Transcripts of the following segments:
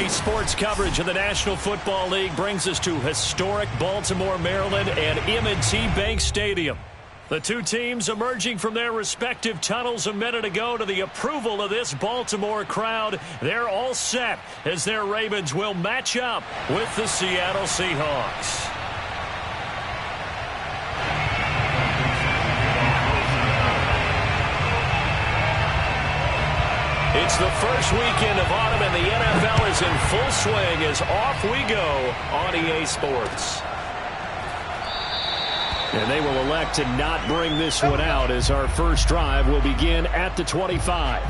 EA Sports coverage of the National Football League brings us to historic Baltimore, Maryland, and M&T Bank Stadium. The two teams emerging from their respective tunnels a minute ago to the approval of this Baltimore crowd. They're all set as their Ravens will match up with the Seattle Seahawks. It's the first weekend of autumn, and the NFL is in full swing as off we go on EA Sports. And they will elect to not bring this one out as our first drive will begin at the 25.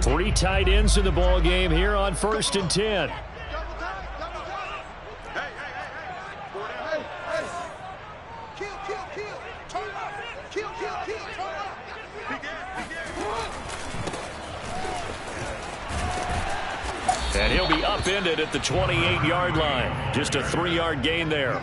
Three tight ends in the ball game here on 1st and 10. And he'll be upended at the 28-yard line. Just a 3-yard gain there.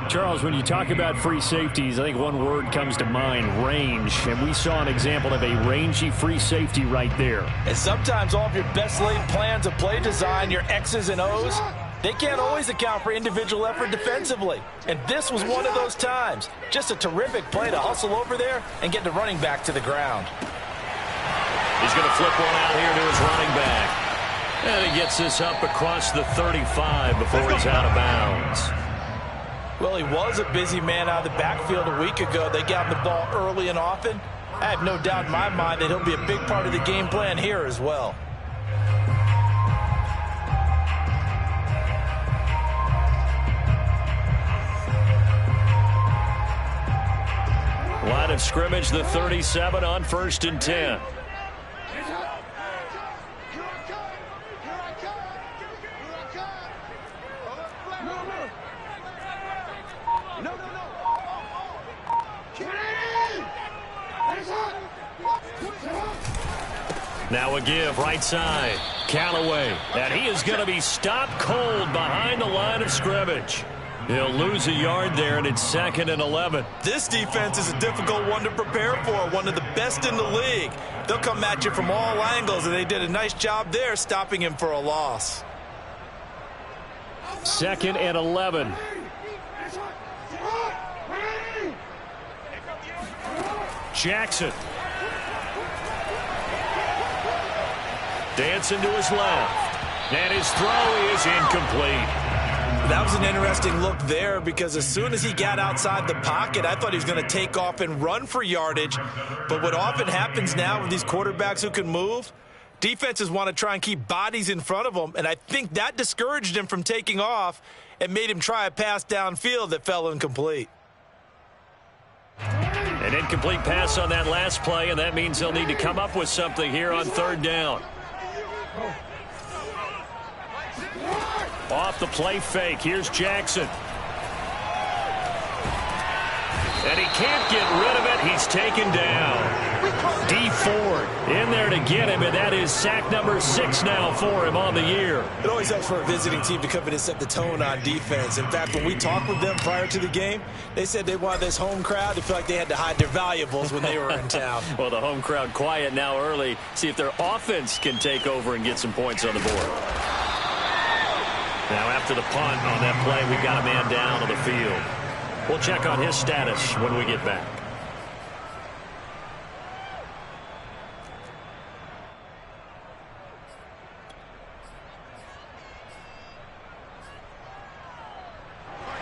Charles, when you talk about free safeties, I think one word comes to mind, range. And we saw an example of a rangy free safety right there. And sometimes all of your best laid plans of play design, your X's and O's, they can't always account for individual effort defensively. And this was one of those times. Just a terrific play to hustle over there and get the running back to the ground. He's going to flip one out here to his running back. And he gets this up across the 35 before he's out of bounds. Well, he was a busy man out of the backfield a week ago. They got him the ball early and often. I have no doubt in my mind that he'll be a big part of the game plan here as well. Line of scrimmage, the 37 on 1st and 10. Now a give, right side. Callaway. And he is going to be stopped cold behind the line of scrimmage. He'll lose a yard there, and it's 2nd and 11. This defense is a difficult one to prepare for, one of the best in the league. They'll come at you from all angles, and they did a nice job there stopping him for a loss. 2nd and 11. Jackson. Dancing to his left. And his throw is incomplete. That was an interesting look there because as soon as he got outside the pocket, I thought he was going to take off and run for yardage. But what often happens now with these quarterbacks who can move, defenses want to try and keep bodies in front of them. And I think that discouraged him from taking off and made him try a pass downfield that fell incomplete. An incomplete pass on that last play, and that means they'll need to come up with something here on 3rd down. Off the play fake. Here's Jackson. And he can't get rid of it. He's taken down. D Ford in there to get him, and that is sack number 6 now for him on the year. It always helps for a visiting team to come in and set the tone on defense. In fact, when we talked with them prior to the game, they said they wanted this home crowd to feel like they had to hide their valuables when they were in town. Well, the home crowd quiet now early. See if their offense can take over and get some points on the board. Now after the punt on that play, we've got a man down on the field. We'll check on his status when we get back.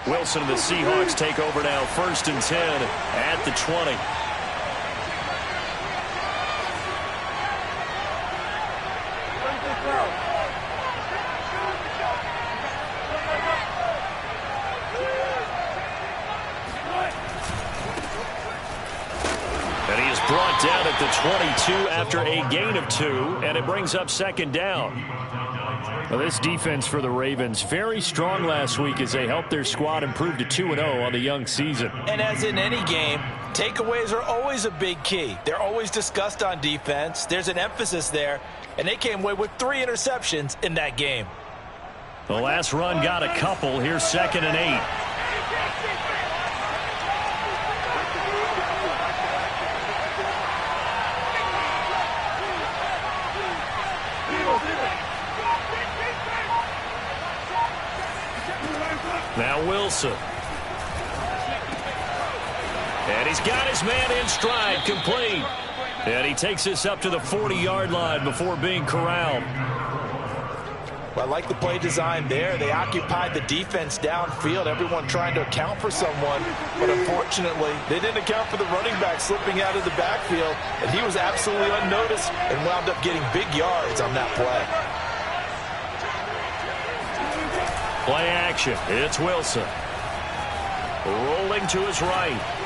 Wilson and the Seahawks take over now, 1st and 10 at the 20. And he is brought down at the 22 after a gain of 2, and it brings up 2nd down. Well, this defense for the Ravens, very strong last week as they helped their squad improve to 2-0 on the young season. And as in any game, Takeaways are always a big key. They're always discussed on defense. There's an emphasis there, and they came away with 3 interceptions in that game. The last run got a couple. Here's 2nd and 8. Now Wilson. And he's got his man in stride, complete. And he takes this up to the 40-yard line before being corralled. Well, I like the play design there. They occupied the defense downfield, everyone trying to account for someone. But unfortunately, they didn't account for the running back slipping out of the backfield. And he was absolutely unnoticed and wound up getting big yards on that play. Play action. It's Wilson. Rolling to his right.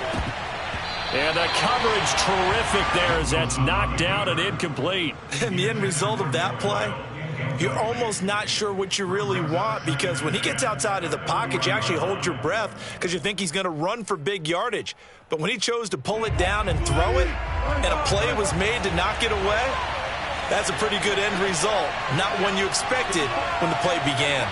And the coverage terrific there as that's knocked down and incomplete. And the end result of that play, you're almost not sure what you really want, because when he gets outside of the pocket, you actually hold your breath because you think he's going to run for big yardage. But when he chose to pull it down and throw it, and a play was made to knock it away, that's a pretty good end result. Not one you expected when the play began.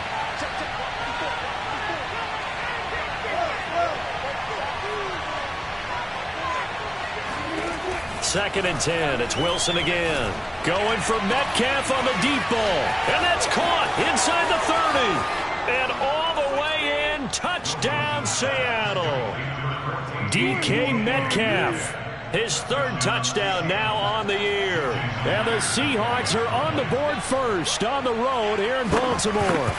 Second and 10. It's Wilson again. Going for Metcalf on the deep ball. And that's caught inside the 30. And all the way in. Touchdown, Seattle. DK Metcalf. His 3rd touchdown now on the year. And the Seahawks are on the board first on the road here in Baltimore.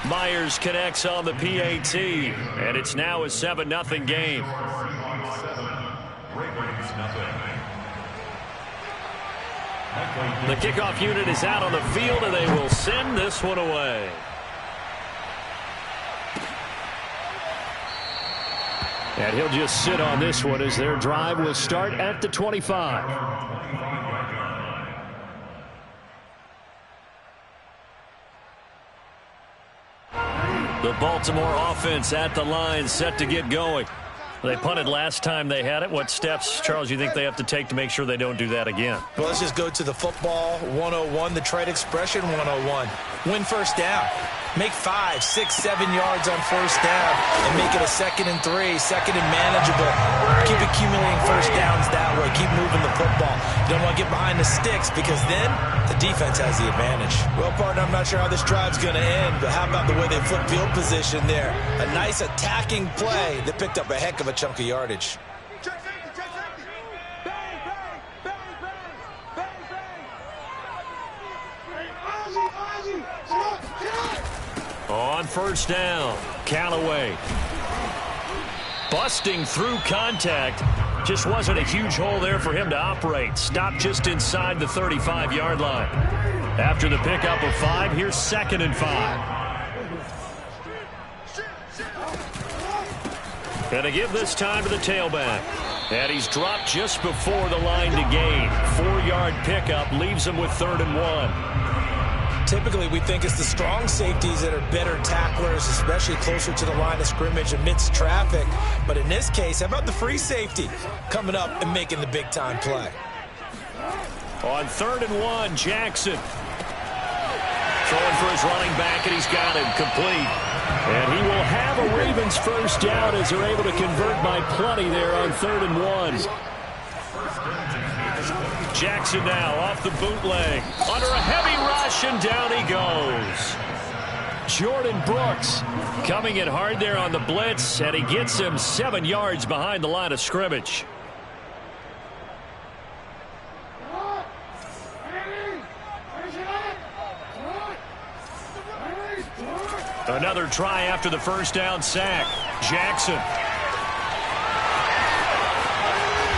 Myers connects on the PAT. And it's now a 7-0 game. The kickoff unit is out on the field, and they will send this one away. And he'll just sit on this one as their drive will start at the 25. The Baltimore offense at the line, set to get going. They punted last time they had it. What steps, Charles, you think they have to take to make sure they don't do that again? Well, let's just go to the football 101, the trade expression 101. Win first down. Make 5, 6, 7 yards on first down and make it a 2nd and 3, 2nd and manageable. Keep accumulating first downs that way. Keep moving the football. You don't want to get behind the sticks, because then the defense has the advantage. Well, partner, I'm not sure how this drive's going to end, but how about the way they flip field position there? A nice attacking play that picked up a heck of a chunk of yardage. On first down, Callaway. Busting through contact. Just wasn't a huge hole there for him to operate. Stopped just inside the 35-yard line. After the pickup of 5, here's 2nd and 5. Gonna give this time to the tailback. And he's dropped just before the line to gain. 4-yard pickup leaves him with 3rd and 1. Typically, we think it's the strong safeties that are better tacklers, especially closer to the line of scrimmage amidst traffic. But in this case, how about the free safety coming up and making the big-time play? On 3rd and 1, Jackson. Throwing for his running back, and he's got him complete. And he will have a Ravens first down as they're able to convert by plenty there on 3rd and 1. Jackson now off the bootleg. Under a heavy rush, and down he goes. Jordan Brooks coming in hard there on the blitz, and he gets him 7 yards behind the line of scrimmage. Another try after the first down sack. Jackson.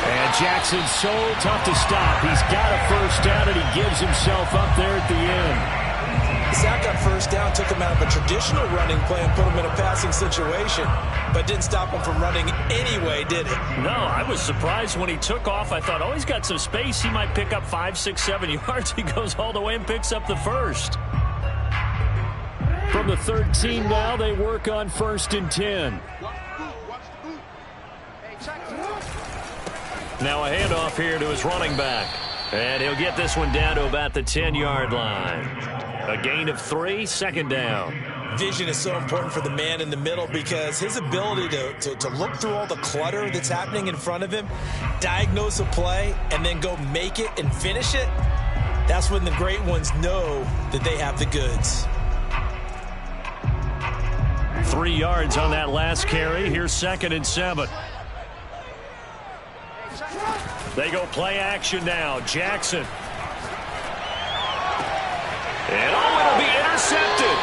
And Jackson's so tough to stop. He's got a first down, and he gives himself up there at the end. The sack on first down took him out of a traditional running play and put him in a passing situation, but didn't stop him from running anyway, did it? No, I was surprised when he took off. I thought, oh, he's got some space. He might pick up 5, 6, 7 yards. He goes all the way and picks up the first. From the 13 now, they work on 1st and 10. Now a handoff here to his running back. And he'll get this one down to about the 10-yard line. A gain of 3, second down. Vision is so important for the man in the middle because his ability to look through all the clutter that's happening in front of him, diagnose a play, and then go make it and finish it, that's when the great ones know that they have the goods. 3 yards on that last carry. Here's 2nd and 7. They go play action now. Jackson. And it'll be intercepted.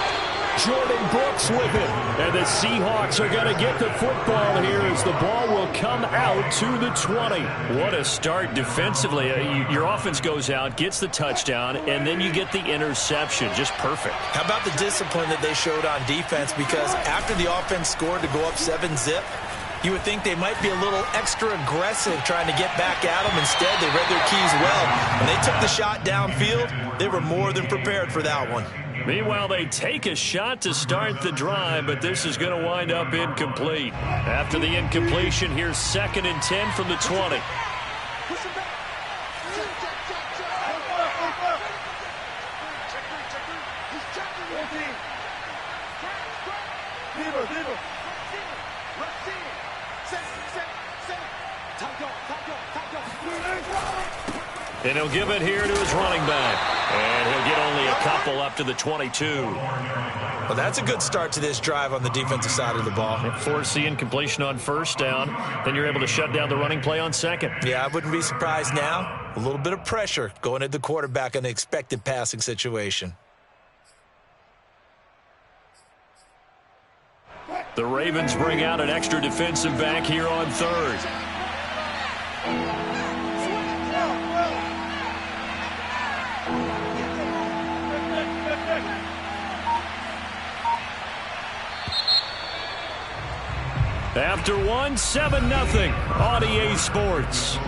Jordan Brooks with it. And the Seahawks are going to get the football here as the ball will come out to the 20. What a start defensively. Your offense goes out, gets the touchdown, and then you get the interception. Just perfect. How about the discipline that they showed on defense? Because after the offense scored to go up 7-zip, you would think they might be a little extra aggressive trying to get back at them. Instead, they read their keys well. When they took the shot downfield, they were more than prepared for that one. Meanwhile, they take a shot to start the drive, but this is going to wind up incomplete. After the incompletion, here's 2nd and 10 from the 20. And he'll give it here to his running back. And he'll get only a couple up to the 22. Well, that's a good start to this drive on the defensive side of the ball. Force the incompletion on 1st down. Then you're able to shut down the running play on 2nd. Yeah, I wouldn't be surprised now. A little bit of pressure going at the quarterback in an expected passing situation. The Ravens bring out an extra defensive back here on 3rd. After 1, 7-0 on EA Sports.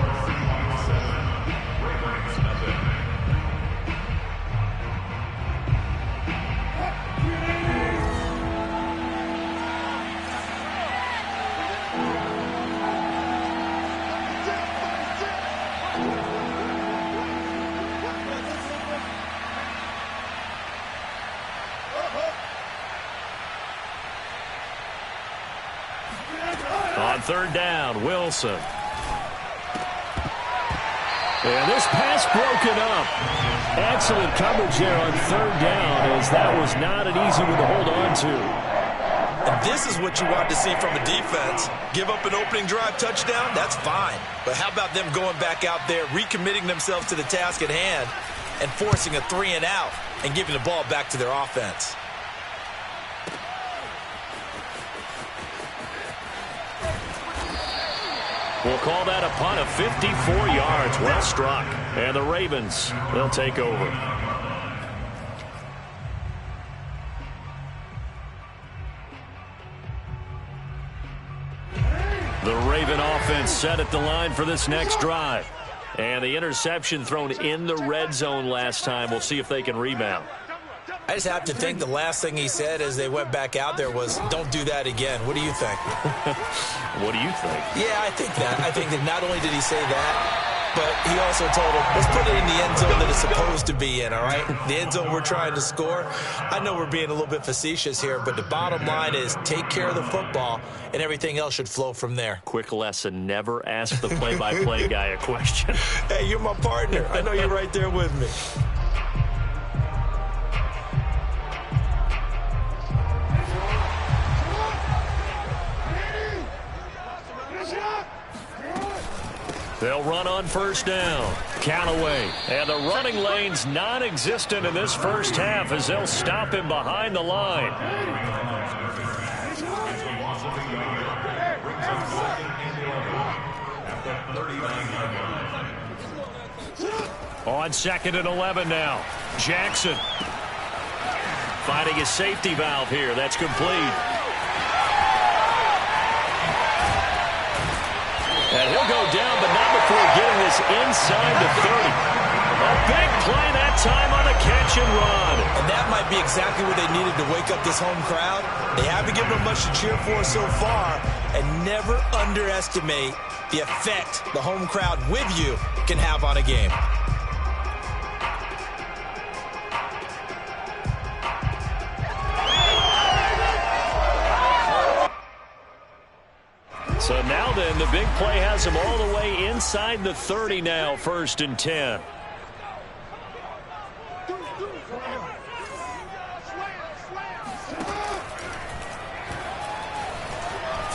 On 3rd down, Wilson. And this pass broken up. Excellent coverage there on 3rd down, as that was not an easy one to hold on to. And this is what you want to see from a defense. Give up an opening drive touchdown, that's fine. But how about them going back out there, recommitting themselves to the task at hand, and forcing a 3-and-out and giving the ball back to their offense. We'll call that a punt of 54 yards. Well struck. And the Ravens, they'll take over. The Raven offense set at the line for this next drive. And the interception thrown in the red zone last time. We'll see if they can rebound. I just have to think the last thing he said as they went back out there was, don't do that again. What do you think? What do you think? Yeah, I think that. I think that not only did he say that, but he also told him, let's put it in the end zone that it's supposed to be in, all right? The end zone we're trying to score. I know we're being a little bit facetious here, but the bottom line is take care of the football, and everything else should flow from there. Quick lesson, never ask the play-by-play guy a question. Hey, you're my partner. I know you're right there with me. They'll run on 1st down. Callaway. And the running lane's non-existent in this first half as they'll stop him behind the line. On 2nd and 11 now. Jackson. Finding his safety valve here. That's complete. And he'll go down, but not before getting this inside the 30. A big play that time on the catch and run. And that might be exactly what they needed to wake up this home crowd. They haven't given them much to cheer for so far. And never underestimate the effect the home crowd with you can have on a game. So now then, the big play has him all the way inside the 30 now, 1st and 10.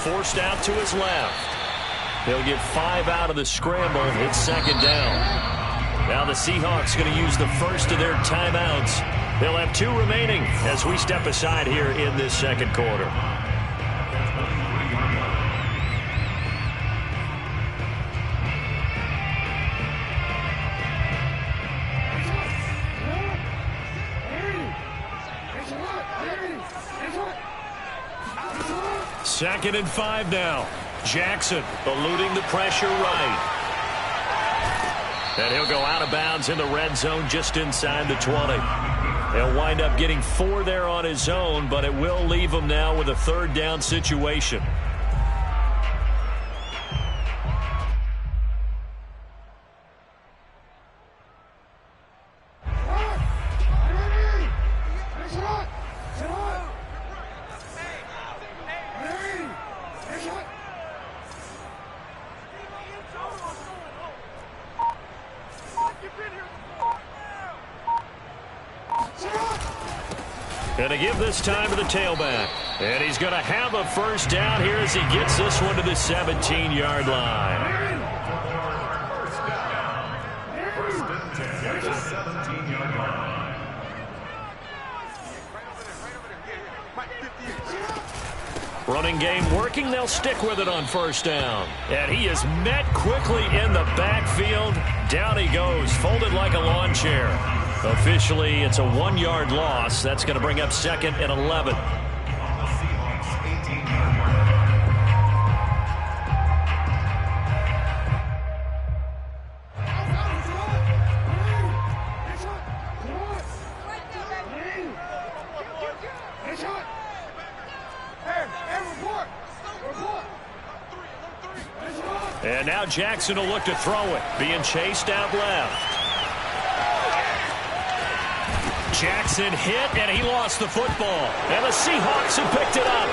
Forced out to his left. He'll get 5 out of the scramble. It's 2nd down. Now the Seahawks going to use the first of their timeouts. They'll have 2 remaining as we step aside here in this 2nd quarter. Second and 5 now. Jackson eluding the pressure right. And he'll go out of bounds in the red zone just inside the 20. He'll wind up getting 4 there on his own, but it will leave him now with a 3rd down situation. Going to give this time to the tailback. And he's going to have a 1st down here as he gets this one to the 17-yard line. Running game working. They'll stick with it on 1st down. And he is met quickly in the backfield. Down he goes, folded like a lawn chair. Officially, it's a 1-yard loss. That's going to bring up 2nd and 11. And now Jackson will look to throw it. Being chased out left. Jackson hit, and he lost the football. And the Seahawks have picked it up.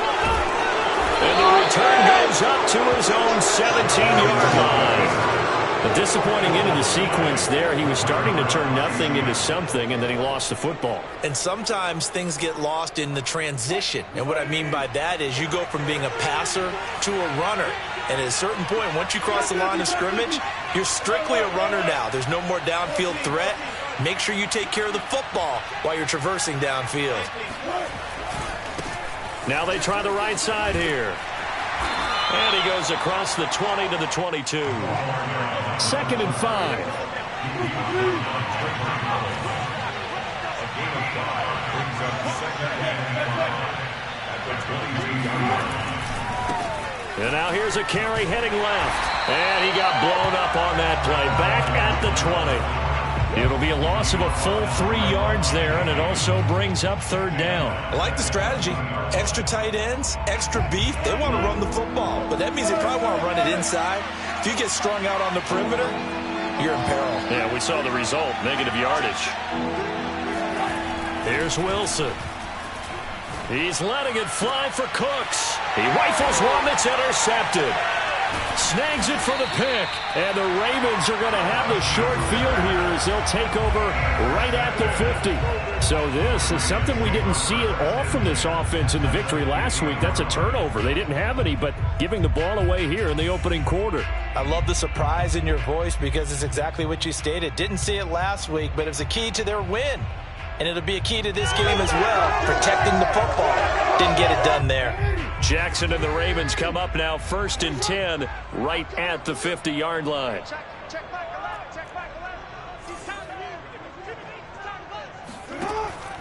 And the return goes up to his own 17-yard line. A disappointing end of the sequence there. He was starting to turn nothing into something, and then he lost the football. And sometimes things get lost in the transition. And what I mean by that is you go from being a passer to a runner. And at a certain point, once you cross the line of scrimmage, you're strictly a runner now. There's no more downfield threat. Make sure you take care of the football while you're traversing downfield. Now they try the right side here. And he goes across the 20 to the 22. 2nd and 5. And now here's a carry heading left. And he got blown up on that play. Back at the 20. It'll be a loss of a full 3 yards there, and it also brings up 3rd down. I like the strategy. Extra tight ends, extra beef. They want to run the football, but that means they probably want to run it inside. If you get strung out on the perimeter, you're in peril. Yeah, we saw the result, negative yardage. Here's Wilson. He's letting it fly for Cooks. He rifles one that's intercepted. Snags it for the pick, and the Ravens are going to have the short field here as they'll take over right at the 50. So this is something we didn't see at all from this offense in the victory last week. That's a turnover. They didn't have any, but giving the ball away here in the opening quarter. I love the surprise in your voice because it's exactly what you stated. Didn't see it last week, but it was a key to their win. And it'll be a key to this game as well, protecting the football. Didn't get it done there. Jackson and the Ravens come up now 1st and 10 right at the 50-yard line.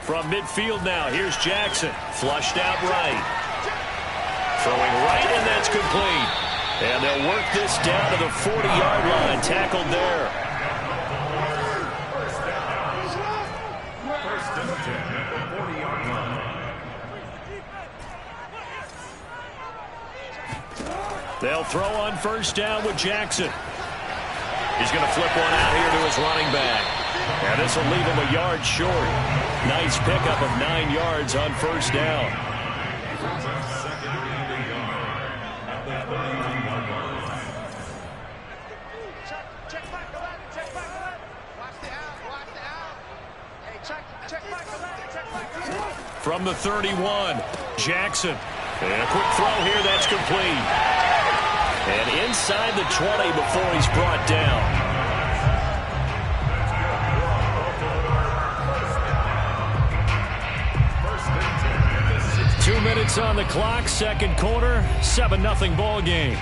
From midfield now, here's Jackson. Flushed out right. Throwing right, and that's complete. And they'll work this down to the 40-yard line. Tackled there. They'll throw on first down with Jackson. He's going to flip one out here to his running back. And this will leave him a yard short. Nice pickup of 9 yards on first down. From the 31, Jackson. And a quick throw here, that's complete. And inside the 20 before he's brought down. 2 minutes on the clock, second quarter, 7-0 ball game.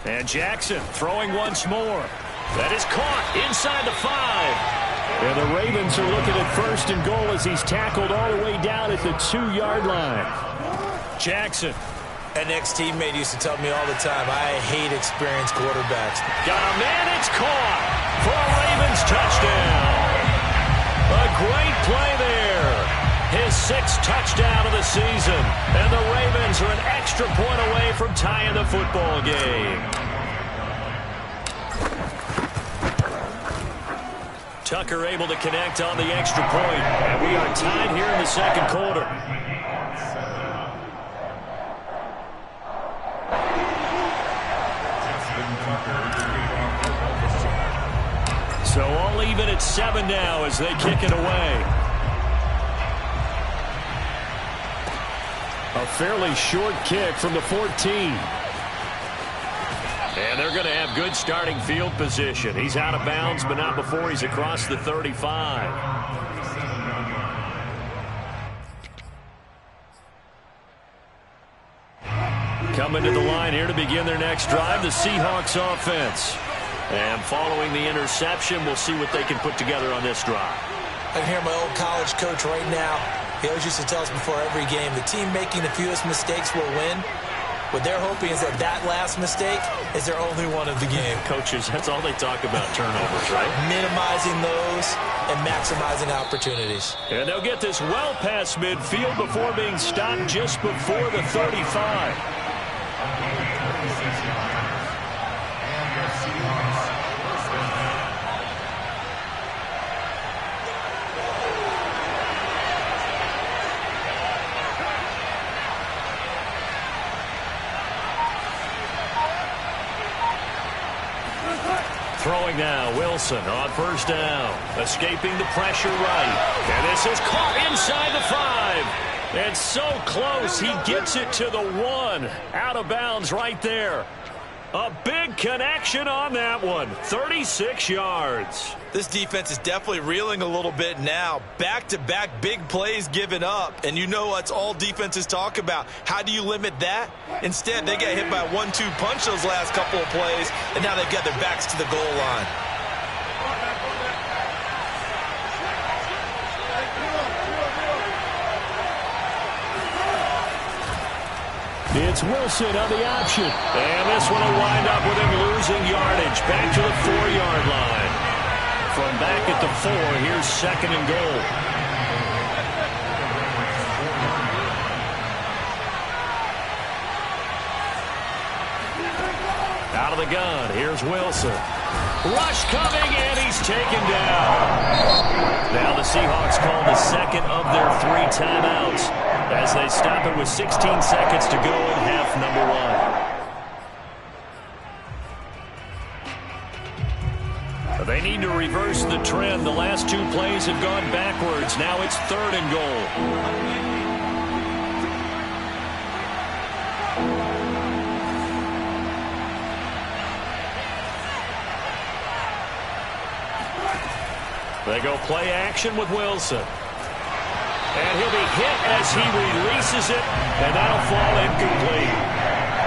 And Jackson throwing once more. That is caught inside the 5. And the Ravens are looking at first and goal as he's tackled all the way down at the 2-yard line. Jackson. An ex-teammate used to tell me all the time, I hate experienced quarterbacks. Got a man, it's caught for a Ravens touchdown. A great play there. His 6th touchdown of the season. And the Ravens are an extra point away from tying the football game. Tucker able to connect on the extra point. And we are tied here in the second quarter. So all even at 7 now as they kick it away. A fairly short kick from the 14. And they're going to have good starting field position. He's out of bounds, but not before he's across the 35. Coming to the line here to begin their next drive, the Seahawks offense. And following the interception, we'll see what they can put together on this drive. I can hear my old college coach right now. He always used to tell us before every game, the team making the fewest mistakes will win. What they're hoping is that that last mistake is their only one of the game. Coaches, that's all they talk about, turnovers, right? Minimizing those and maximizing opportunities. And they'll get this well past midfield before being stopped just before the 35. Throwing now, Wilson on first down. Escaping the pressure right. And this is caught inside the 5. And so close, he gets it to the 1. Out of bounds right there. A big connection on that one. 36 yards. This defense is definitely reeling a little bit now. Back-to-back big plays given up. And you know what's all defenses talk about. How do you limit that? Instead, they got hit by a 1-2 punch those last couple of plays, and now they've got their backs to the goal line. It's Wilson on the option. And this one will wind up with him losing yardage. Back to the 4-yard line. From back at the 4, here's second and goal. Out of the gun, here's Wilson. Rush coming, and he's taken down. Now the Seahawks call the second of their 3 timeouts as they stop it with 16 seconds to go in half number 1. They need to reverse the trend. The last 2 plays have gone backwards. Now it's 3rd and goal. They go play action with Wilson. And he'll be hit as he releases it, and that'll fall incomplete.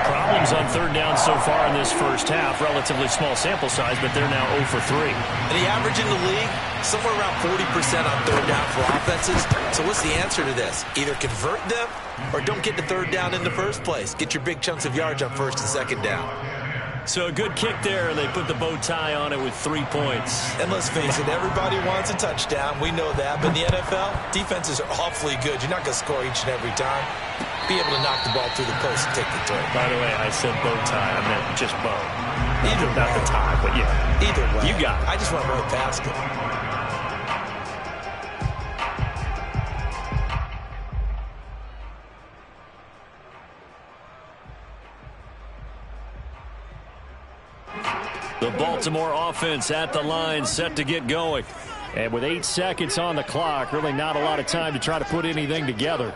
problems on third down so far in this first half. Relatively small sample size, but they're now 0 for 3. And the average in the league, somewhere around 40% on third down for offenses. So what's the answer to this? Either convert them or don't get to third down in the first place. Get your big chunks of yards on first and second down. So a good kick there, and they put the bow tie on it with 3 points. And let's face it, everybody wants a touchdown. We know that. But in the NFL, defenses are awfully good. You're not going to score each and every time. Be able to knock the ball through the post and take the throw. By the way, I said bow tie. I meant just bow. Either not the tie, but yeah. Either way. You got it. I just went right past it. The Baltimore offense at the line, set to get going. And with 8 seconds on the clock, really not a lot of time to try to put anything together.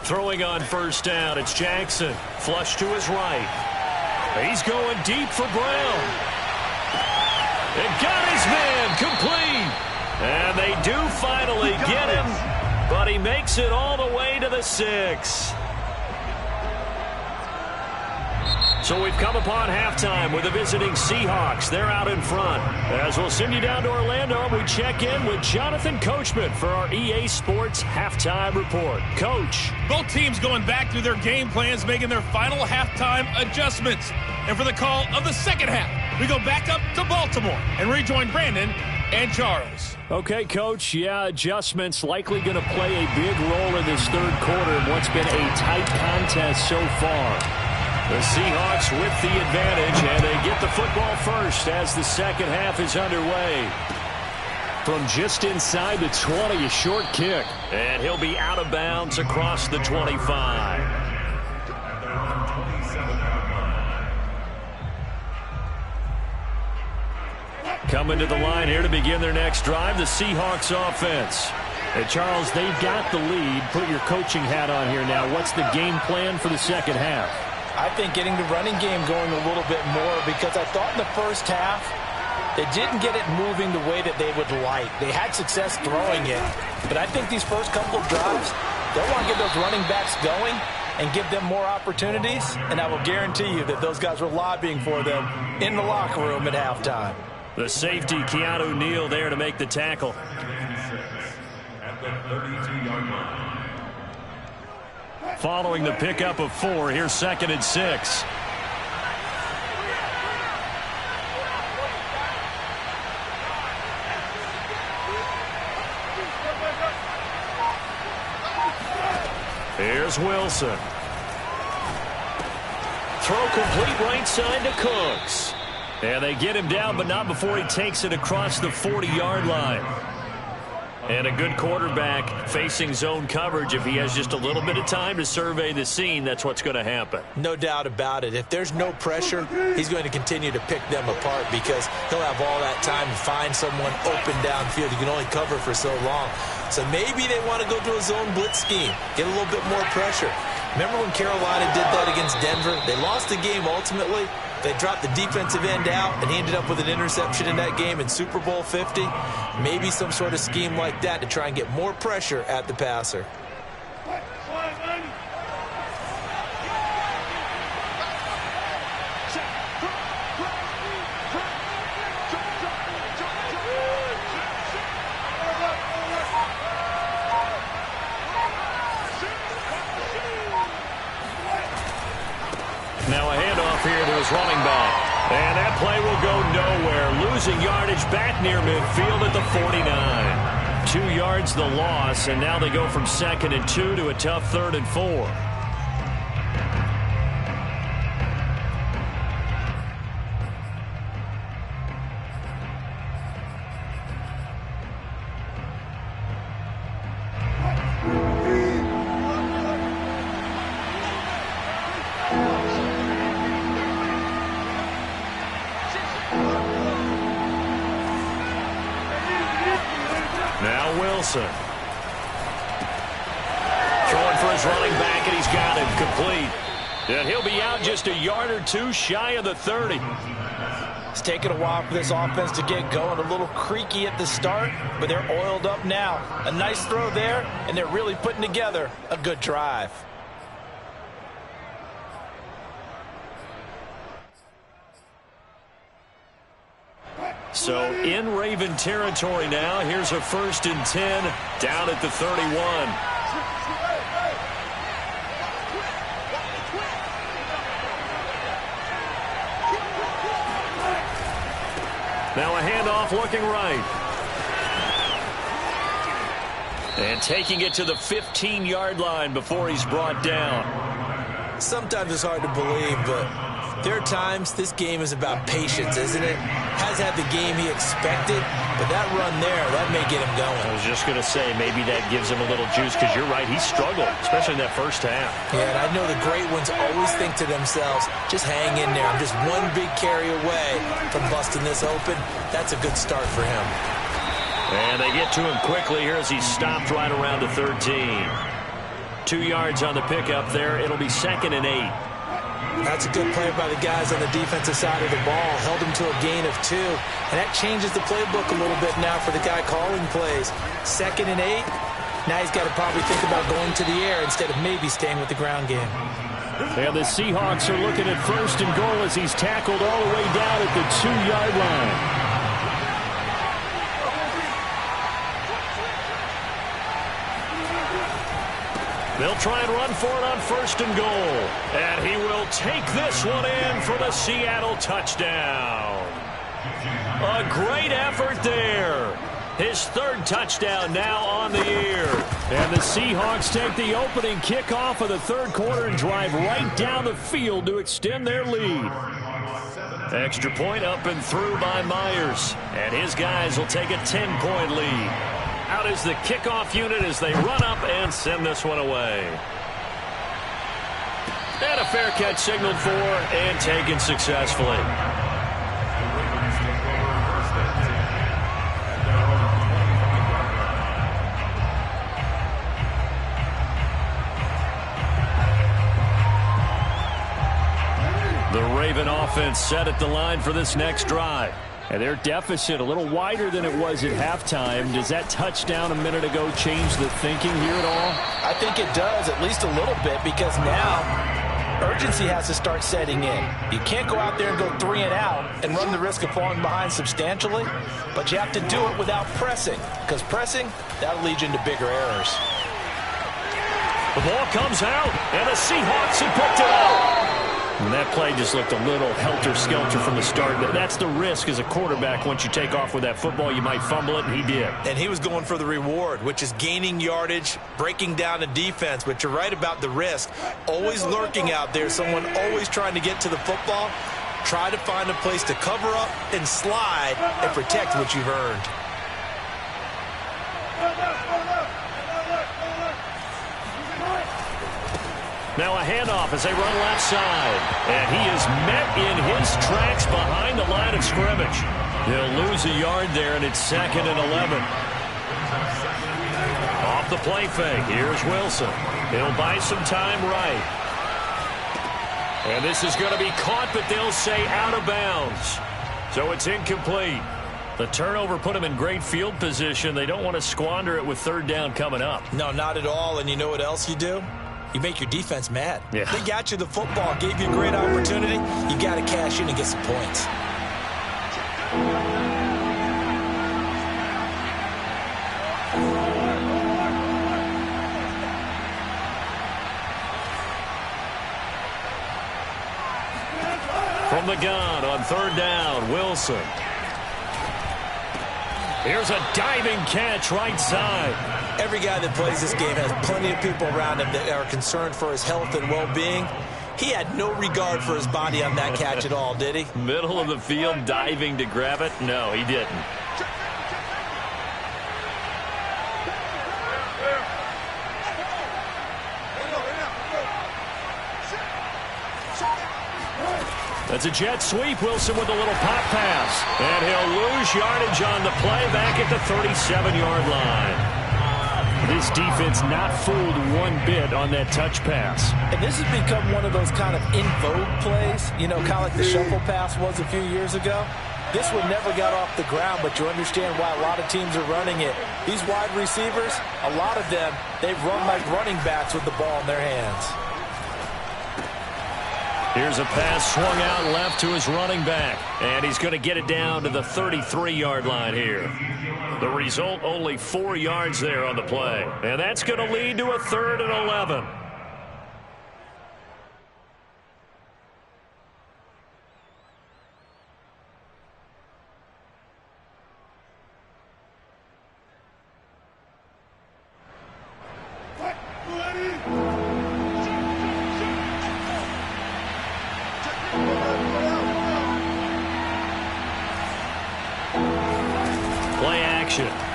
Throwing on first down, it's Jackson. Flush to his right. He's going deep for Brown. It got his man complete. And they do finally get him, but he makes it all the way to the 6. So we've come upon halftime with the visiting Seahawks. They're out in front. As we'll send you down to Orlando, we check in with Jonathan Coachman for our EA Sports Halftime Report. Coach. Both teams going back through their game plans, making their final halftime adjustments. And for the call of the second half, we go back up to Baltimore and rejoin Brandon and Charles. Okay, Coach. Yeah, adjustments likely going to play a big role in this third quarter in what's been a tight contest so far. The Seahawks with the advantage, and they get the football first as the second half is underway. From just inside the 20, a short kick. And he'll be out of bounds across the 25. Coming to the line here to begin their next drive, the Seahawks offense. Hey, Charles, they've got the lead. Put your coaching hat on here now. What's the game plan for the second half? I think getting the running game going a little bit more, because I thought in the first half they didn't get it moving the way that they would like. They had success throwing it, but I think these first couple of drives, they'll want to get those running backs going and give them more opportunities, and I will guarantee you that those guys were lobbying for them in the locker room at halftime. The safety, Keanu Neal, there to make the tackle. Following the pickup of 4, here's 2nd and 6. Here's Wilson. Throw complete right side to Cooks. And they get him down, but not before he takes it across the 40-yard line. And a good quarterback facing zone coverage. If he has just a little bit of time to survey the scene, that's what's going to happen. No doubt about it. If there's no pressure, he's going to continue to pick them apart, because he'll have all that time to find someone open downfield. You can only cover for so long. So maybe they want to go to a zone blitz scheme, get a little bit more pressure. Remember when Carolina did that against Denver? They lost the game ultimately. They dropped the defensive end out, and he ended up with an interception in that game in Super Bowl 50. Maybe some sort of scheme like that to try and get more pressure at the passer. Now a handoff here to his running back. And that play will go nowhere. Losing yardage back near midfield at the 49. 2 yards the loss, and now they go from 2nd and 2 to a tough 3rd and 4. Now Wilson. Throwing for his running back, and he's got him complete. And he'll be out just a yard or two shy of the 30. It's taken a while for this offense to get going. A little creaky at the start, but they're oiled up now. A nice throw there, and they're really putting together a good drive. So in Raven territory now. Here's a 1st and 10 down at the 31. Now a handoff looking right. And taking it to the 15-yard line before he's brought down. Sometimes it's hard to believe, but there are times this game is about patience, isn't it? Has had the game he expected, but that run there, that may get him going. I was just going to say, maybe that gives him a little juice, because you're right, he struggled, especially in that first half. Yeah, and I know the great ones always think to themselves, just hang in there. I'm just one big carry away from busting this open. That's a good start for him. And they get to him quickly here as he's stopped right around the 13. 2 yards on the pickup there. It'll be 2nd and 8. That's a good play by the guys on the defensive side of the ball. Held him to a gain of 2. And that changes the playbook a little bit now for the guy calling plays. 2nd and 8. Now he's got to probably think about going to the air instead of maybe staying with the ground game. And the Seahawks are looking at 1st and goal as he's tackled all the way down at the 2-yard line. They'll try and run for it on 1st and goal. And he will take this one in for the Seattle touchdown. A great effort there. His 3rd touchdown now on the year. And the Seahawks take the opening kickoff of the 3rd quarter and drive right down the field to extend their lead. Extra point up and through by Myers. And his guys will take a 10-point lead. Out is the kickoff unit as they run up and send this one away. And a fair catch signaled for and taken successfully. The Raven offense set at the line for this next drive. And their deficit a little wider than it was at halftime. Does that touchdown a minute ago change the thinking here at all? I think it does, at least a little bit, because now urgency has to start setting in. You can't go out there and go 3 and out and run the risk of falling behind substantially, but you have to do it without pressing, because pressing, that'll lead you into bigger errors. The ball comes out, and the Seahawks have picked it up. And that play just looked a little helter-skelter from the start. That's the risk as a quarterback. Once you take off with that football, you might fumble it, and he did. And he was going for the reward, which is gaining yardage, breaking down the defense. But you're right about the risk. Always lurking out there, someone always trying to get to the football. Try to find a place to cover up and slide and protect what you've earned. Now a handoff as they run left side. And he is met in his tracks behind the line of scrimmage. They'll lose a yard there, and it's 2nd and 11. Off the play fake, here's Wilson. He'll buy some time right. And this is going to be caught, but they'll say out of bounds. So it's incomplete. The turnover put them in great field position. They don't want to squander it with 3rd down coming up. No, not at all. And you know what else you do? You make your defense mad. Yeah. They got you the football, gave you a great opportunity. You got to cash in and get some points. From the gun on 3rd down, Wilson. Here's a diving catch right side. Every guy that plays this game has plenty of people around him that are concerned for his health and well-being. He had no regard for his body on that catch at all, did he? Middle of the field, diving to grab it? No, he didn't. That's a jet sweep. Wilson with a little pop pass. And he'll lose yardage on the play back at the 37-yard line. This defense not fooled one bit on that touch pass. And this has become one of those kind of in vogue plays, you know, kind of like the shuffle pass was a few years ago. This one never got off the ground, but you understand why a lot of teams are running it. These wide receivers, a lot of them, they've run like running backs with the ball in their hands. Here's a pass swung out left to his running back. And he's going to get it down to the 33-yard line here. The result, only 4 yards there on the play. And that's going to lead to a 3rd and 11.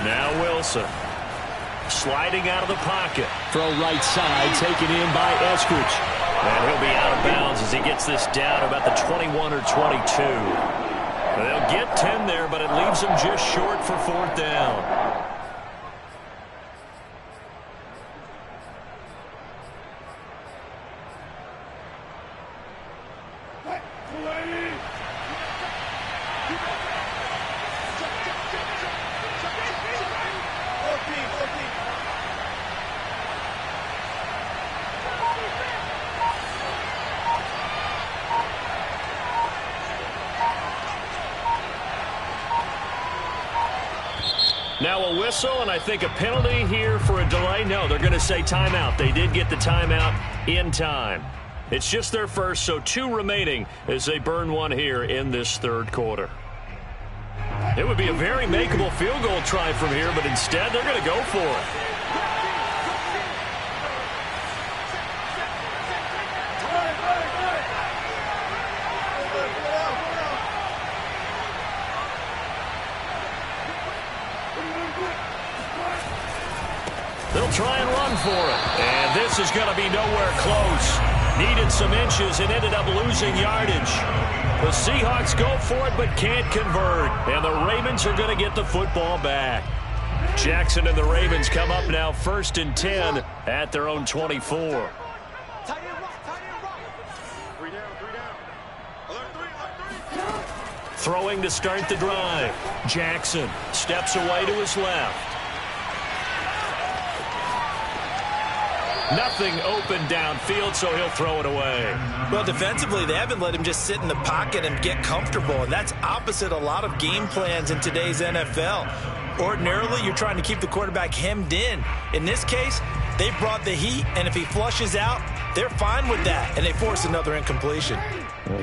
Now Wilson. Sliding out of the pocket. Throw right side, taken in by Eskridge. And he'll be out of bounds as he gets this down about the 21 or 22. They'll get 10 there, but it leaves them just short for 4th down. Now a whistle, and I think a penalty here for a delay. No, they're going to say timeout. They did get the timeout in time. It's just their first, so 2 remaining as they burn one here in this 3rd quarter. It would be a very makeable field goal try from here, but instead they're going to go for it. They'll try and run for it. And this is going to be nowhere close. Needed some inches and ended up losing yardage. The Seahawks go for it but can't convert. And the Ravens are going to get the football back. Jackson and the Ravens come up now 1st and 10 at their own 24. Throwing to start the drive. Jackson steps away to his left. Nothing open downfield, so he'll throw it away. Well, defensively, they haven't let him just sit in the pocket and get comfortable, and that's opposite a lot of game plans in today's NFL. Ordinarily, you're trying to keep the quarterback hemmed in. In this case, they brought the heat, and if he flushes out, they're fine with that, and they force another incompletion.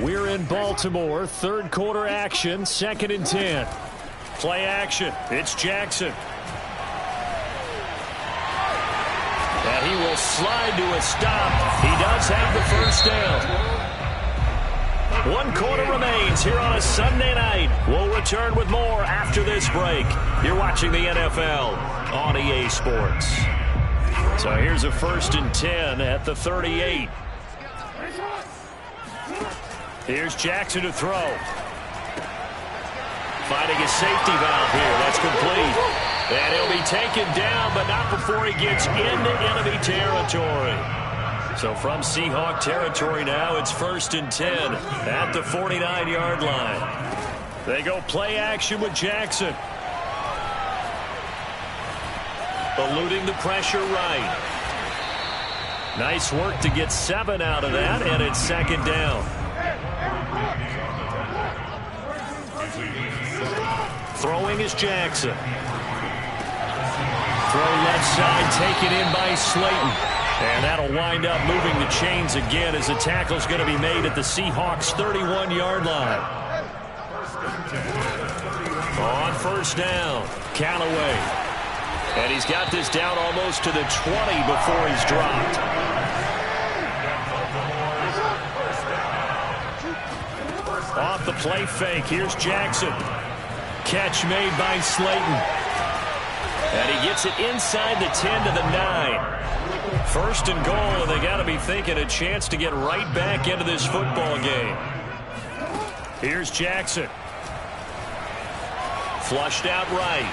We're in Baltimore, 3rd quarter action, 2nd and 10. Play action. It's Jackson. And he will slide to a stop. He does have the 1st down. 1 quarter remains here on a Sunday night. We'll return with more after this break. You're watching the NFL on EA Sports. So here's a 1st and 10 at the 38. Here's Jackson to throw. Finding a safety valve here. That's complete. And he'll be taken down, but not before he gets into enemy territory. So from Seahawk territory now, it's 1st and 10 at the 49-yard line. They go play action with Jackson. Eluding the pressure right. Nice work to get 7 out of that, and it's 2nd down. Throwing is Jackson. Throw left side, taken in by Slayton. And that'll wind up moving the chains again as the tackle's going to be made at the Seahawks' 31-yard line. On 1st down, Callaway. And he's got this down almost to the 20 before he's dropped. Off the play fake, here's Jackson. Catch made by Slayton. And he gets it inside the 10 to the 9. 1st and goal, and they got to be thinking a chance to get right back into this football game. Here's Jackson. Flushed out right.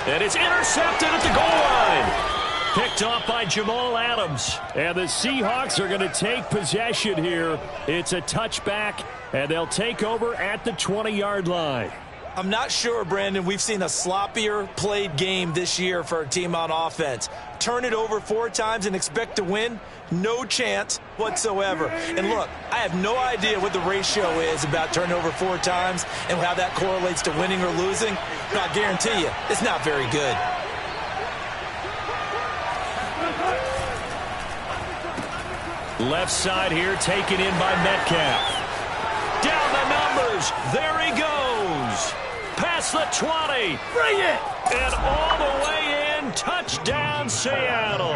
And it's intercepted at the goal line. Picked off by Jamal Adams. And the Seahawks are going to take possession here. It's a touchback, and they'll take over at the 20-yard line. I'm not sure, Brandon, we've seen a sloppier played game this year for a team on offense. Turn it over 4 times and expect to win? No chance whatsoever. And look, I have no idea what the ratio is about turning over 4 times and how that correlates to winning or losing. But I guarantee you, it's not very good. Left side here, taken in by Metcalf. Down the numbers. There he goes. Past the 20. Bring it! And all the way in. Touchdown, Seattle.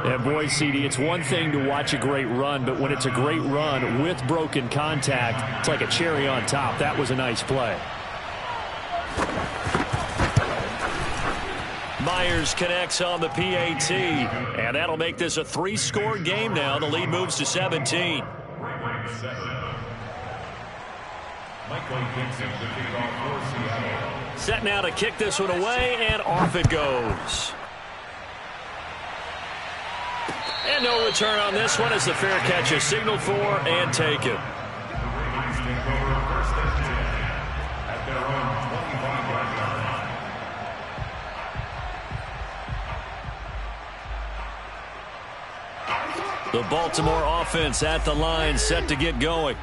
And boy, CD, it's one thing to watch a great run, but when it's a great run with broken contact, it's like a cherry on top. That was a nice play. Myers connects on the PAT, and that'll make this a 3-score game now. The lead moves to 17. Set now to kick this one away, and off it goes. And no return on this one as the fair catch is signaled for and taken. The Baltimore offense at the line, set to get going.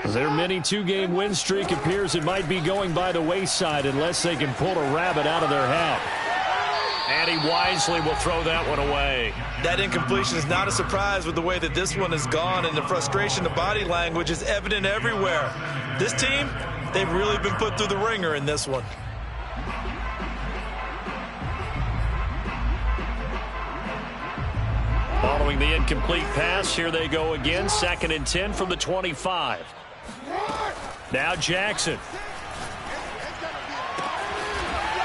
Their mini 2-game win streak appears it might be going by the wayside unless they can pull a rabbit out of their hat. And he wisely will throw that one away. That incompletion is not a surprise with the way that this one has gone, and the frustration, the body language is evident everywhere. This team, they've really been put through the ringer in this one. Following the incomplete pass, here they go again. 2nd and 10 from the 25. Now Jackson.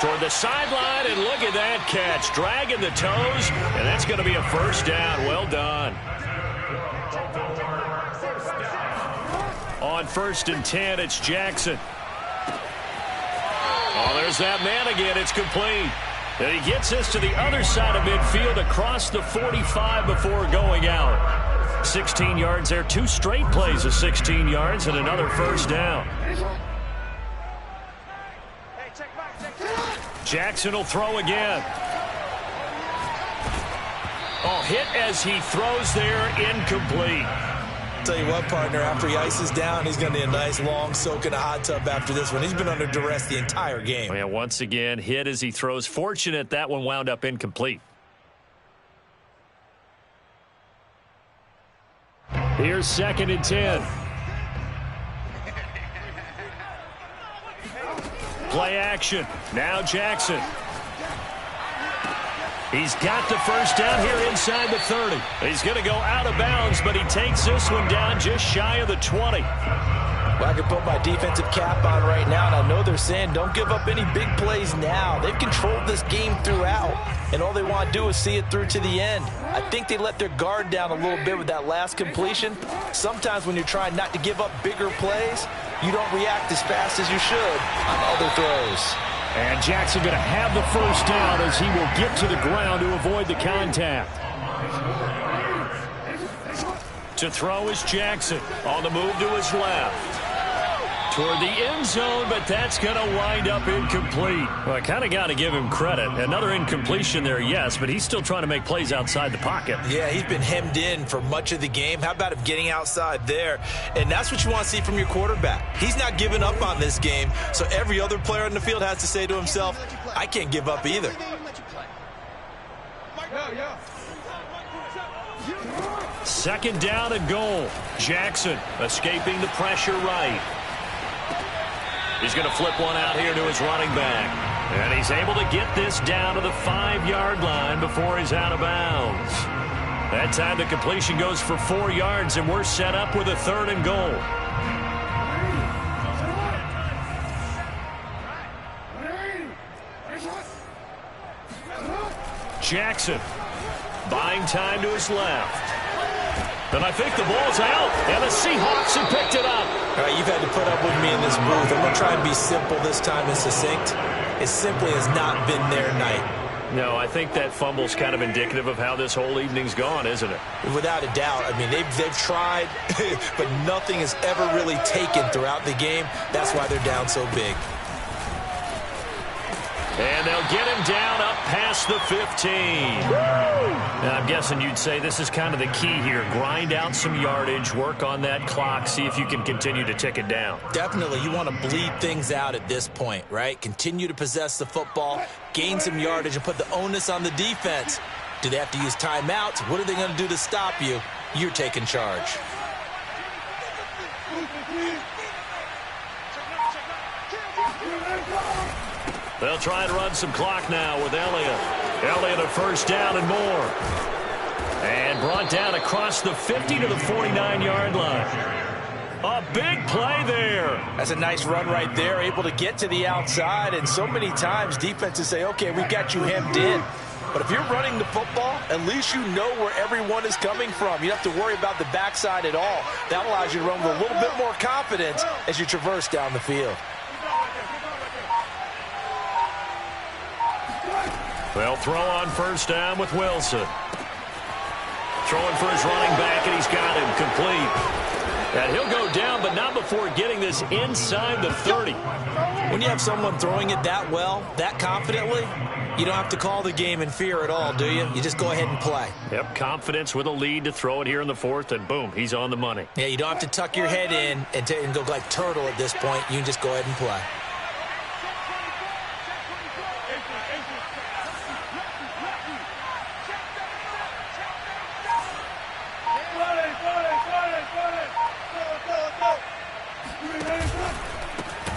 Toward the sideline, and look at that catch. Dragging the toes, and that's going to be a first down. Well done. On 1st and 10, it's Jackson. Oh, there's that man again. It's complete. And he gets this to the other side of midfield across the 45 before going out. 16 yards there. 2 straight plays of 16 yards and another first down. Jackson will throw again. Oh, hit as he throws there, incomplete. Tell you what, partner, after he ices down, he's going to need a nice long soak in a hot tub after this one. He's been under duress the entire game. Yeah, once again, hit as he throws. Fortunate that one wound up incomplete. Here's 2nd and 10. Play action. Now Jackson. He's got the first down here inside the 30. He's going to go out of bounds, but he takes this one down just shy of the 20. Well, I can put my defensive cap on right now, and I know they're saying don't give up any big plays now. They've controlled this game throughout, and all they want to do is see it through to the end. I think they let their guard down a little bit with that last completion. Sometimes when you're trying not to give up bigger plays, you don't react as fast as you should on other throws. And Jackson going to have the first down as he will get to the ground to avoid the contact. To throw is Jackson on the move to his left. Toward the end zone, but that's going to wind up incomplete. Well, I kind of got to give him credit. Another incompletion there, yes, but he's still trying to make plays outside the pocket. Yeah, he's been hemmed in for much of the game. How about him getting outside there? And that's what you want to see from your quarterback. He's not giving up on this game, so every other player on the field has to say to himself, I can't give up either. Second down and goal. Jackson escaping the pressure right. He's going to flip one out here to his running back. And he's able to get this down to the 5-yard line before he's out of bounds. That time the completion goes for 4 yards, and we're set up with a 3rd and goal. Jackson buying time to his left. And I think the ball's out, and the Seahawks have picked it up. All right, you've had to put up with me in this booth. I'm going to try and be simple this time and succinct. it simply has not been their night. No, I think that fumble's kind of indicative of how this whole evening's gone, isn't it? Without a doubt. I mean, they've tried, but nothing has ever really taken throughout the game. That's why they're down so big. And they'll get him down up past the 15. Now, I'm guessing you'd say this is kind of the key here. Grind out some yardage, work on that clock, see if you can continue to tick it down. Definitely. You want to bleed things out at this point, right? Continue to possess the football, gain some yardage, and put the onus on the defense. Do they have to use timeouts? What are they going to do to stop you? You're taking charge. They'll try and run some clock now with Elliott. Elliott a first down and more. And brought down across the 50 to the 49-yard line. A big play there. That's a nice run right there, able to get to the outside. And so many times defenses say, okay, we've got you hemmed in. But if you're running the football, at least you know where everyone is coming from. You don't have to worry about the backside at all. That allows you to run with a little bit more confidence as you traverse down the field. They'll throw on first down with Wilson. Throwing for his running back, and he's got him complete. And he'll go down, but not before getting this inside the 30. When you have someone throwing it that well, that confidently, you don't have to call the game in fear at all, do you? You just go ahead and play. Yep, confidence with a lead to throw it here in the fourth, and boom, he's on the money. Yeah, you don't have to tuck your head in and go like turtle at this point. You can just go ahead and play.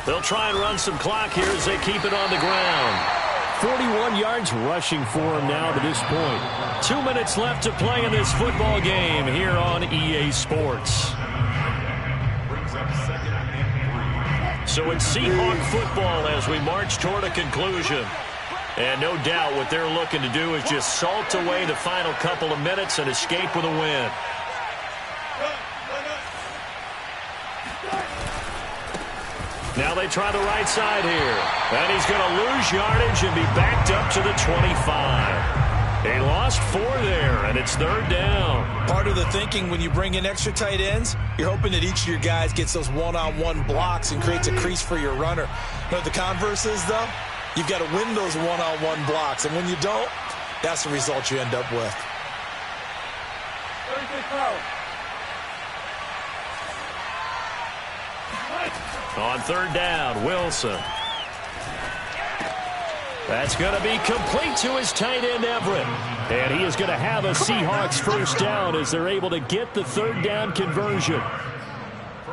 They'll try and run some clock here as they keep it on the ground. 41 yards rushing for him now to this point. 2 minutes left to play in this football game here on EA Sports. So it's Seahawk football as we march toward a conclusion. And no doubt what they're looking to do is just salt away the final couple of minutes and escape with a win. Now they try the right side here. And he's going to lose yardage and be backed up to the 25. They lost 4 there, and it's third down. Part of the thinking when you bring in extra tight ends, you're hoping that each of your guys gets those one-on-one blocks and creates a crease for your runner. You know, the converse is, though, you've got to win those one-on-one blocks. And when you don't, that's the result you end up with. On third down, Wilson. That's going to be complete to his tight end, Everett. And he is going to have a Seahawks first down as they're able to get the third down conversion.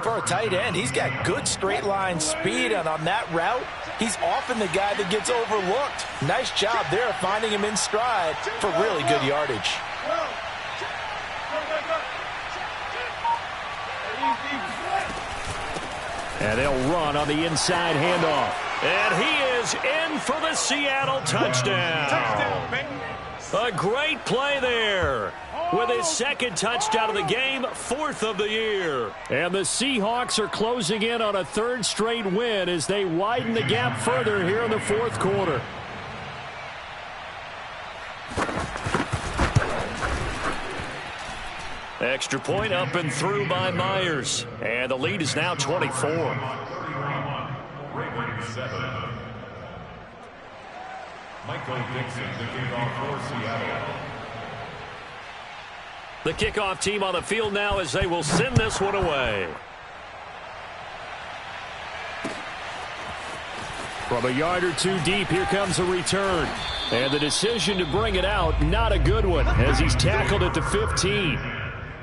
For a tight end, he's got good straight line speed, and on that route, he's often the guy that gets overlooked. Nice job there finding him in stride for really good yardage. And they'll run on the inside handoff. And he is in for the Seattle touchdown. A great play there. With his second touchdown of the game, 4th of the year. And the Seahawks are closing in on a 3rd straight win as they widen the gap further here in the 4th quarter. Extra point up and through by Myers. And the lead is now 24. Michael Dixon, the kickoff for Seattle. The kickoff team on the field now as they will send this one away. From a yard or two deep, here comes a return. And the decision to bring it out, not a good one, as he's tackled at the 15.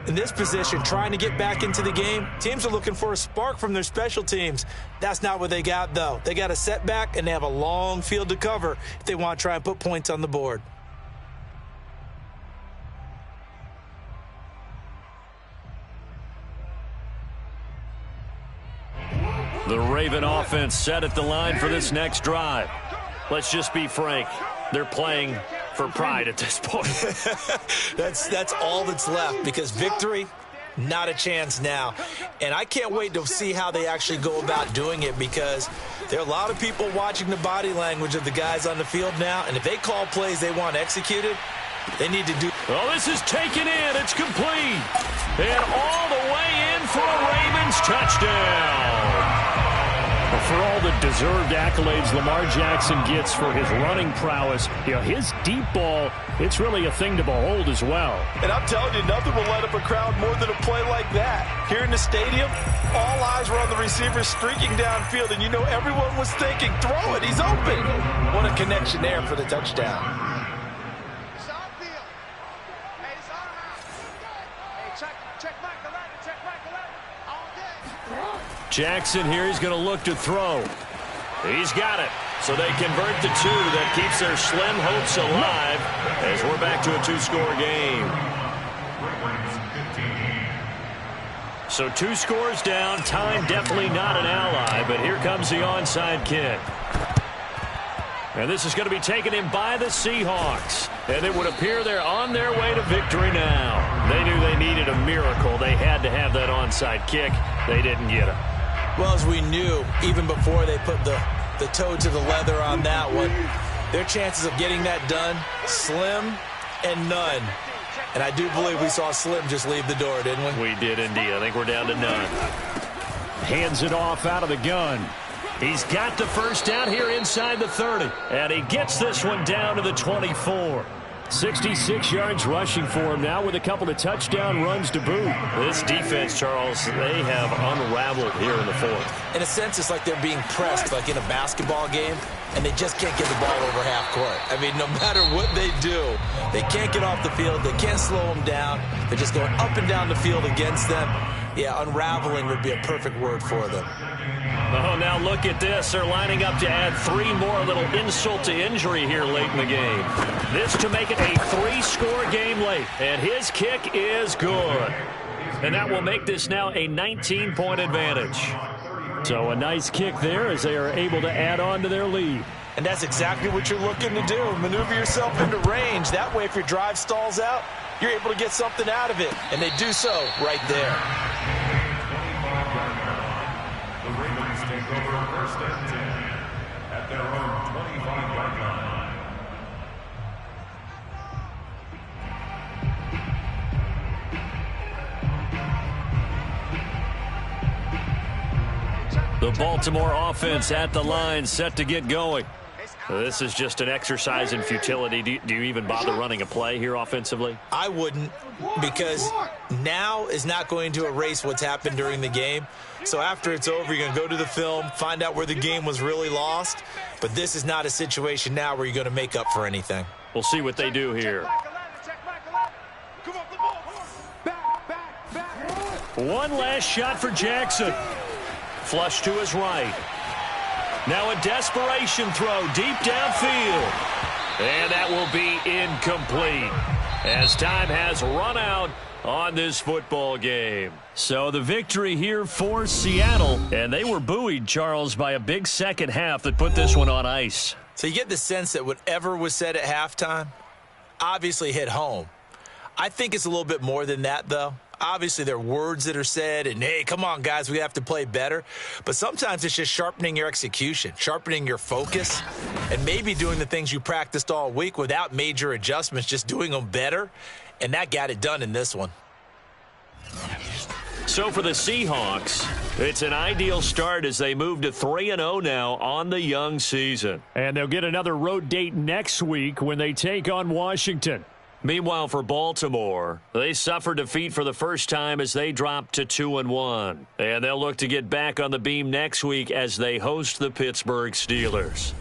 In this position, trying to get back into the game, teams are looking for a spark from their special teams. That's not what they got, though. They got a setback, and they have a long field to cover if they want to try and put points on the board. The Raven offense set at the line for this next drive. Let's just be frank. They're playing for pride at this point. That's all that's left, because victory, Not a chance now. And I can't wait to see how they actually go about doing it, because there are a lot of people watching the body language of the guys on the field now, and if they call plays they want executed, they need to do. Well, this is taken in. It's complete. And all the way in for a Ravens touchdown. For all the deserved accolades Lamar Jackson gets for his running prowess, his deep ball, it's really a thing to behold as well. And I'm telling you, nothing will light up a crowd more than a play like that. Here in the stadium, all eyes were on the receiver streaking downfield, and everyone was thinking, throw it, he's open. What a connection there for the touchdown. Jackson here, he's going to look to throw. He's got it. So they convert the two. That keeps their slim hopes alive as we're back to a two-score game. So 2 scores down. Time definitely not an ally, but here comes the onside kick. And this is going to be taken in by the Seahawks. And it would appear they're on their way to victory now. They knew they needed a miracle. They had to have that onside kick. They didn't get it. Well, as we knew, even before they put the toe to the leather on that one, their chances of getting that done, slim and none. And I do believe we saw Slim just leave the door, didn't we? We did indeed. I think we're down to none. Hands it off out of the gun. He's got the first down here inside the 30. And he gets this one down to the 24. 66 yards rushing for him now with a couple of touchdown runs to boot. This defense, Charles, they have unraveled here in the 4th. In a sense, it's like they're being pressed like in a basketball game, and they just can't get the ball over half court. I mean, no matter what they do, they can't get off the field. They can't slow them down. They're just going up and down the field against them. Yeah, unraveling would be a perfect word for them. Oh, now look at this. They're lining up to add 3 more, little insult to injury here late in the game. This to make it a 3-score game late. And his kick is good. And that will make this now a 19-point advantage. So a nice kick there as they are able to add on to their lead. And that's exactly what you're looking to do. Maneuver yourself into range. That way, if your drive stalls out, you're able to get something out of it. And they do so right there. The Ravens take over 1st and 10 at their own 25-yard line. The Baltimore offense at the line, set to get going. This is just an exercise in futility. Do you even bother running a play here offensively? I wouldn't, because now is not going to erase what's happened during the game. So after it's over, you're going to go to the film, find out where the game was really lost. But this is not a situation now where you're going to make up for anything. We'll see what they do here. One last shot for Jackson. Flush to his right. Now a desperation throw deep downfield. And that will be incomplete as time has run out on this football game. So the victory here for Seattle. And they were buoyed, Charles, by a big second half that put this one on ice. So you get the sense that whatever was said at halftime obviously hit home. I think it's a little bit more than that, though. Obviously, there are words that are said, and, hey, come on, guys, we have to play better. But sometimes it's just sharpening your execution, sharpening your focus, and maybe doing the things you practiced all week without major adjustments, just doing them better. And that got it done in this one. So for the Seahawks, it's an ideal start as they move to 3-0 now on the young season. And they'll get another road date next week when they take on Washington. Meanwhile, for Baltimore, they suffered defeat for the first time as they dropped to 2-1. And they'll look to get back on the beam next week as they host the Pittsburgh Steelers.